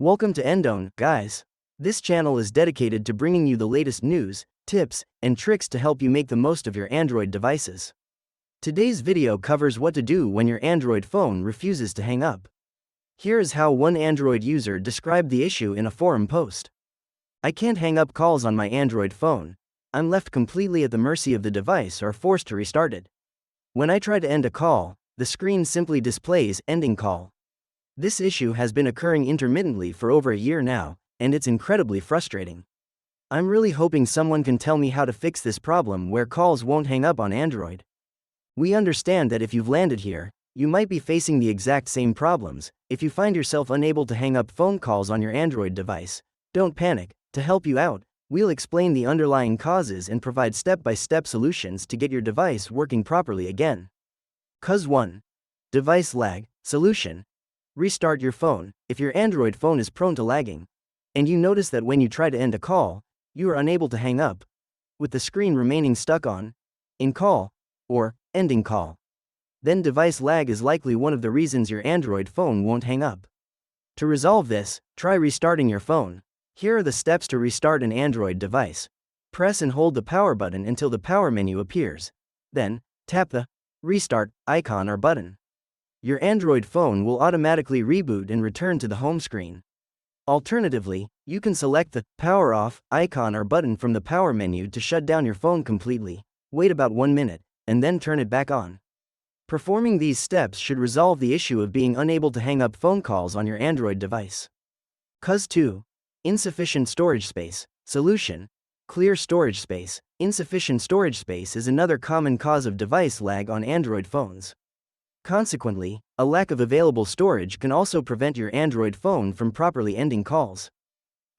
Welcome to Endone, guys. This channel is dedicated to bringing you the latest news, tips, and tricks to help you make the most of your Android devices. Today's video covers what to do when your Android phone refuses to hang up. Here is how one Android user described the issue in a forum post. I can't hang up calls on my Android phone. I'm left completely at the mercy of the device or forced to restart it. When I try to end a call, the screen simply displays ending call. This issue has been occurring intermittently for over a year now, and it's incredibly frustrating. I'm really hoping someone can tell me how to fix this problem where calls won't hang up on Android. We understand that if you've landed here, you might be facing the exact same problems. If you find yourself unable to hang up phone calls on your Android device, don't panic. To help you out, we'll explain the underlying causes and provide step-by-step solutions to get your device working properly again. Cause 1. Device lag. Solution. Restart your phone. If your Android phone is prone to lagging, and you notice that when you try to end a call, you are unable to hang up, with the screen remaining stuck on in call or ending call, then device lag is likely one of the reasons your Android phone won't hang up. To resolve this, try restarting your phone. Here are the steps to restart an Android device. Press and hold the power button until the power menu appears. Then, tap the restart icon or button. Your Android phone will automatically reboot and return to the home screen. Alternatively, you can select the power off icon or button from the power menu to shut down your phone completely. Wait about 1 minute, and then turn it back on. Performing these steps should resolve the issue of being unable to hang up phone calls on your Android device. Cause 2. Insufficient storage space. Solution. Clear storage space. Insufficient storage space is another common cause of device lag on Android phones. Consequently, a lack of available storage can also prevent your Android phone from properly ending calls.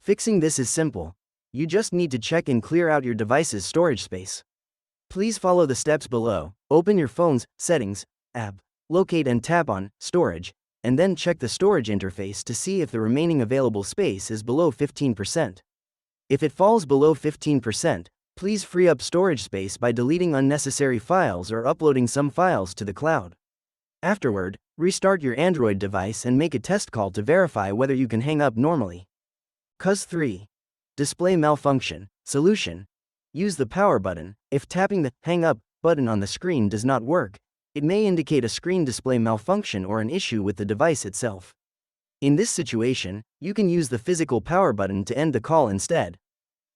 Fixing this is simple. You just need to check and clear out your device's storage space. Please follow the steps below. Open your phone's Settings app, locate and tap on Storage, and then check the storage interface to see if the remaining available space is below 15%. If it falls below 15%, please free up storage space by deleting unnecessary files or uploading some files to the cloud. Afterward, restart your Android device and make a test call to verify whether you can hang up normally. Cause 3. Display malfunction. Solution. Use the power button. If tapping the hang up button on the screen does not work, it may indicate a screen display malfunction or an issue with the device itself. In this situation, you can use the physical power button to end the call instead.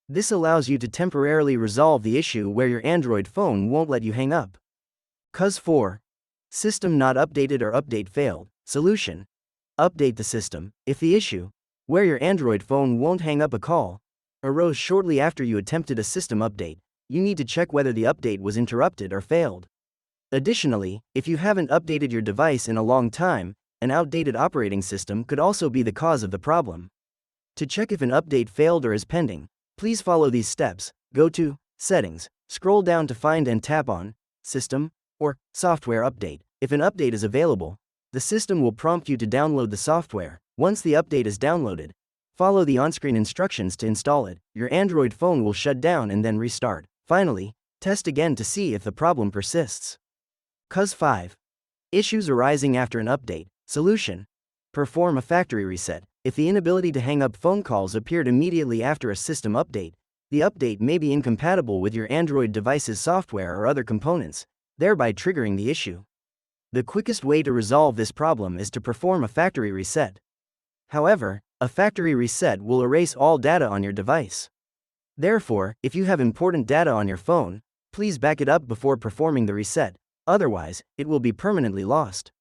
This allows you to temporarily resolve the issue where your Android phone won't let you hang up. Cause 4. System not updated or update failed. Solution. Update the system. If the issue, where your Android phone won't hang up a call, arose shortly after you attempted a system update, you need to check whether the update was interrupted or failed. Additionally, if you haven't updated your device in a long time, an outdated operating system could also be the cause of the problem. To check if an update failed or is pending, please follow these steps. Go to Settings, scroll down to find and tap on System or Software Update. If an update is available, the system will prompt you to download the software. Once the update is downloaded, follow the on-screen instructions to install it. Your Android phone will shut down and then restart. Finally, test again to see if the problem persists. Cause 5. Issues arising after an update. Solution. Perform a factory reset. If the inability to hang up phone calls appeared immediately after a system update, the update may be incompatible with your Android device's software or other components, thereby triggering the issue. The quickest way to resolve this problem is to perform a factory reset. However, a factory reset will erase all data on your device. Therefore, if you have important data on your phone, please back it up before performing the reset. Otherwise, it will be permanently lost.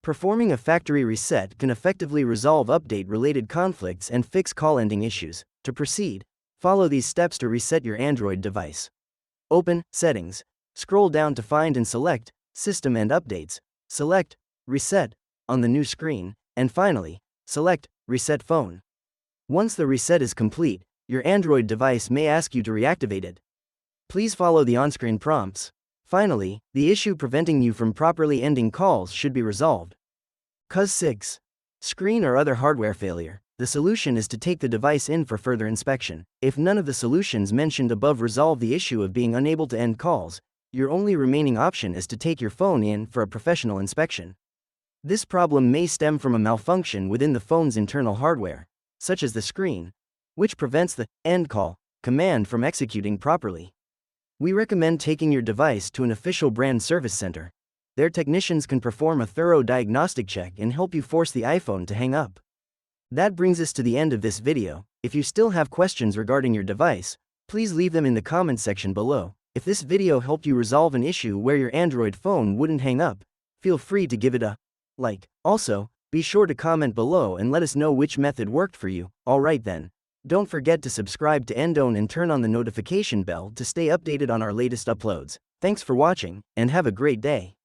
Performing a factory reset can effectively resolve update-related conflicts and fix call-ending issues. To proceed, follow these steps to reset your Android device. Open Settings, scroll down to find and select System and Updates. Select Reset on the new screen, and finally, select Reset Phone. Once the reset is complete, your Android device may ask you to reactivate it. Please follow the on-screen prompts. Finally, the issue preventing you from properly ending calls should be resolved. Cause 6. Screen or other hardware failure. The solution is to take the device in for further inspection. If none of the solutions mentioned above resolve the issue of being unable to end calls, your only remaining option is to take your phone in for a professional inspection. This problem may stem from a malfunction within the phone's internal hardware. such as the screen, which prevents the end call command from executing properly. We recommend taking your device to an official brand service center. Their technicians can perform a thorough diagnostic check and help you force the iPhone to hang up. That brings us to the end of this video. If you still have questions regarding your device, please leave them in the comment section below. If this video helped you resolve an issue where your Android phone wouldn't hang up, feel free to give it a like. Also, be sure to comment below and let us know which method worked for you. Alright then. Don't forget to subscribe to Endone and turn on the notification bell to stay updated on our latest uploads. Thanks for watching, and have a great day.